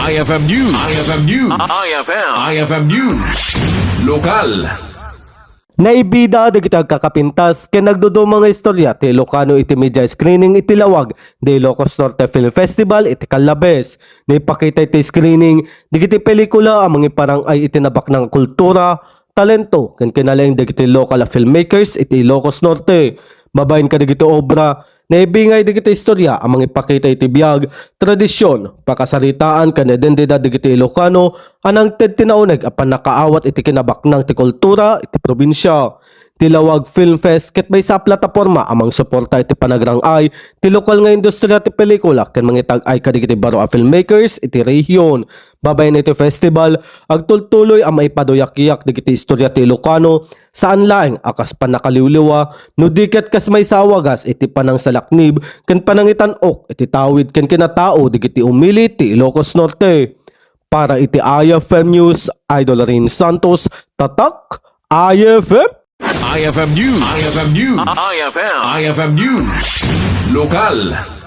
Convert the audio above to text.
IFM News. IFM News. IFM News. Lokal. Naibida dagiti Agkakapintas ken nagdudu mga istorya ti Ilokano iti media screening iti Lawag di Ilocos Norte Film Festival iti Kalabes. Naipakita iti screening digiti pelikula ang mga parang ay itinabak ng kultura, talento ken kinalaing digiti local filmmakers iti Ilocos Norte. Babayin ka digiti obra naibingay digiti istorya ang mga ipakita iti biyag, tradisyon, pakasaritaan ken identidad digiti Ilokano anang tinauneg apan nakaawat iti kinabaknang ti kultura iti probinsya. Ti Lawag Film Fest ket may sa plataporma amang suporta iti panagrang-ay ti lokal nga industriya ti pelikula ken mangitag-ay kadigiti baro a filmmakers iti rehiyon. Babayin iti festival agtultuloy ang maipaduyak-yak digiti istorya ti Ilokano saan laeng akas panakaliwliwa no diket kas may sawagas iti panang salaknib ken panangitan-ok iti tawid ken kinatao digiti umili ti Ilocos Norte. Para iti IFM News, Idol Rin Santos, Tatak, IFM. IFM News. IFM News. IFM News. Lokal.